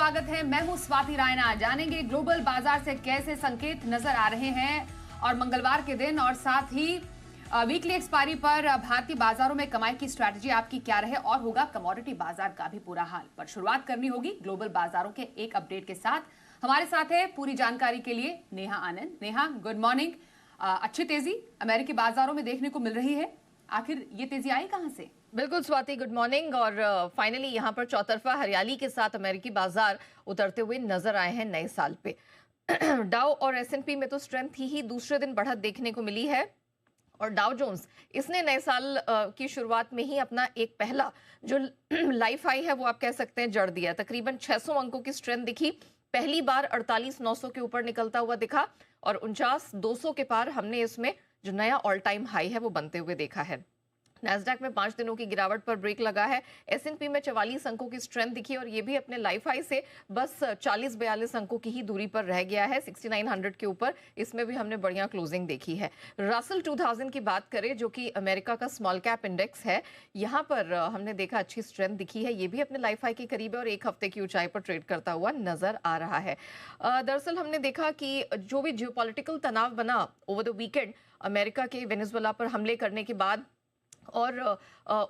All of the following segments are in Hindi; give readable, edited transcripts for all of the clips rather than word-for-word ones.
स्वागत है। मैं हूं स्वाति रायना। जानेंगे ग्लोबल बाजार से कैसे संकेत नजर आ रहे हैं और मंगलवार के दिन और साथ ही वीकली एक्सपायरी पर भारतीय बाजारों में कमाई की स्ट्रैटेजी आपकी क्या रहे और होगा कमोडिटी बाजार का भी बुरा हाल। पर शुरुआत करनी होगी ग्लोबल बाजारों के एक अपडेट के साथ। हमारे साथ है पूरी जानकारी के लिए नेहा आनंद। Neha, good morning. अच्छी तेजी अमेरिकी बाजारों में देखने को मिल रही है, आखिर ये तेजी आई कहां से? बिल्कुल स्वाति, गुड मॉर्निंग। और फाइनली यहाँ पर चौतरफा हरियाली के साथ अमेरिकी बाजार उतरते हुए नजर आए हैं नए साल पे। डाउ और एस&पी में तो स्ट्रेंथ ही दूसरे दिन बढ़त देखने को मिली है और डाउ जोन्स इसने नए साल की शुरुआत में ही अपना एक पहला जो लाइफ हाई है वो आप कह सकते हैं जड़ दिया। तकरीबन 600 अंकों की स्ट्रेंथ दिखी। पहली बार 48,900 के ऊपर निकलता हुआ दिखा और 49,200 के पार हमने इसमें जो नया ऑल टाइम हाई है वो बनते हुए देखा है। नैस्डैक में 5 दिनों की गिरावट पर ब्रेक लगा है। एस&पी में 44 अंकों की स्ट्रेंथ दिखी और ये भी अपने लाइफ हाई से बस 40-42 अंकों की ही दूरी पर रह गया है, 6900 के ऊपर। इसमें भी हमने बढ़िया क्लोजिंग देखी है। रसल 2000 की बात करें जो कि अमेरिका का स्मॉल कैप इंडेक्स है, यहाँ पर हमने देखा अच्छी स्ट्रेंथ दिखी है। ये भी अपने लाइफ हाई के करीब है और एक हफ्ते की ऊंचाई पर ट्रेड करता हुआ नजर आ रहा है। दरअसल हमने देखा कि जो भी जियोपॉलिटिकल तनाव बना ओवर द वीकेंड अमेरिका के वेनेजुएला पर हमले करने के बाद और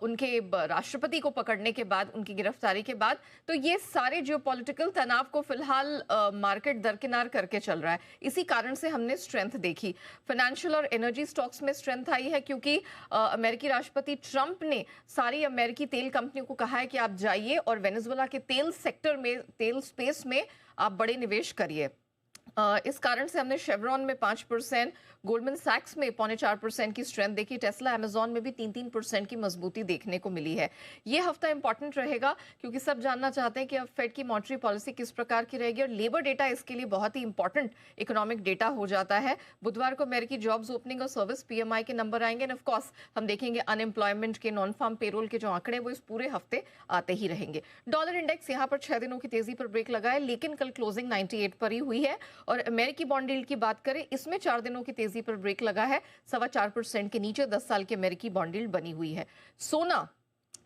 उनके राष्ट्रपति को पकड़ने के बाद, उनकी गिरफ्तारी के बाद, तो ये सारे जियोपॉलिटिकल तनाव को फिलहाल मार्केट दरकिनार करके चल रहा है। इसी कारण से हमने स्ट्रेंथ देखी। फाइनेंशियल और एनर्जी स्टॉक्स में स्ट्रेंथ आई है क्योंकि अमेरिकी राष्ट्रपति ट्रंप ने सारी अमेरिकी तेल कंपनियों को कहा है कि आप जाइए और वेनेजुएला के तेल सेक्टर में, तेल स्पेस में आप बड़े निवेश करिए। इस कारण से हमने शेवरॉन में 5%, गोल्डमैन सैक्स में 4.25% की स्ट्रेंथ देखी। टेस्ला, अमेजॉन में भी 3-3% की मजबूती देखने को मिली है। ये हफ्ता इंपॉर्टेंट रहेगा क्योंकि सब जानना चाहते हैं कि अब फेड की मॉनेटरी पॉलिसी किस प्रकार की रहेगी और लेबर डेटा इसके लिए बहुत ही इंपॉर्टेंट इकोनॉमिक डेटा हो जाता है। बुधवार को अमेरिकी जॉब्स ओपनिंग और सर्विस PMI के नंबर आएंगे एंड ऑफ कोर्स हम देखेंगे अनएम्प्लॉयमेंट के, नॉन फार्म पेरोल के जो आंकड़े वो इस पूरे हफ्ते आते ही रहेंगे। डॉलर इंडेक्स यहाँ पर 6 दिनों की तेजी पर ब्रेक लगा है, लेकिन कल क्लोजिंग 98 पर ही हुई है। और अमेरिकी बॉन्ड यील्ड की बात करें, इसमें 4 दिनों की तेजी पर ब्रेक लगा है। 4.25% के नीचे 10 साल की अमेरिकी बॉन्ड यील्ड बनी हुई है। सोना,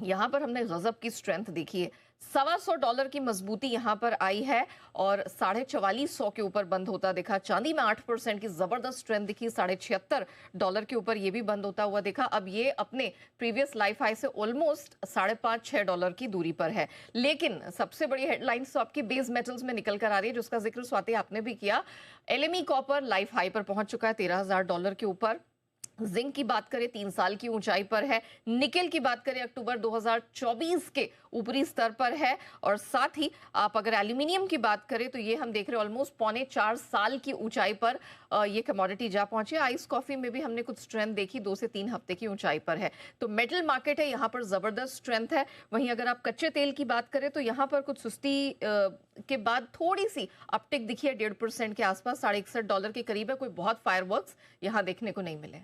यहां पर हमने गजब की स्ट्रेंथ देखी है। $125 की मजबूती यहां पर आई है और 44,500 के ऊपर बंद होता दिखा। चांदी में 8% की जबरदस्त स्ट्रेंथ दिखी, $76 के ऊपर ये भी बंद होता हुआ दिखा। अब ये अपने प्रीवियस लाइफ हाई से ऑलमोस्ट $5.5-6 की दूरी पर है। लेकिन सबसे बड़ी हेडलाइंस तो आपकी बेस मेटल्स में निकल कर आ रही है, जिसका जिक्र स्वाति आपने भी किया। LME कॉपर लाइफ हाई पर पहुंच चुका है $13,000 के ऊपर। जिंक की बात करें 3 साल की ऊंचाई पर है। निकेल की बात करें अक्टूबर 2024 के ऊपरी स्तर पर है। और साथ ही आप अगर एल्यूमिनियम की बात करें तो ये हम देख रहे हैं ऑलमोस्ट 3.25 साल की ऊंचाई पर ये कमोडिटी जा पहुंचे। आइस कॉफी में भी हमने कुछ स्ट्रेंथ देखी, 2 से 3 हफ्ते की ऊंचाई पर है। तो मेटल मार्केट है, यहाँ पर जबरदस्त स्ट्रेंथ है। वहीं अगर आप कच्चे तेल की बात करें तो यहाँ पर कुछ सुस्ती के बाद थोड़ी सी अपटिक दिखी है, 1.5% के आसपास, $61 के करीब है। कोई बहुत फायरवर्क्स यहाँ देखने को नहीं मिले।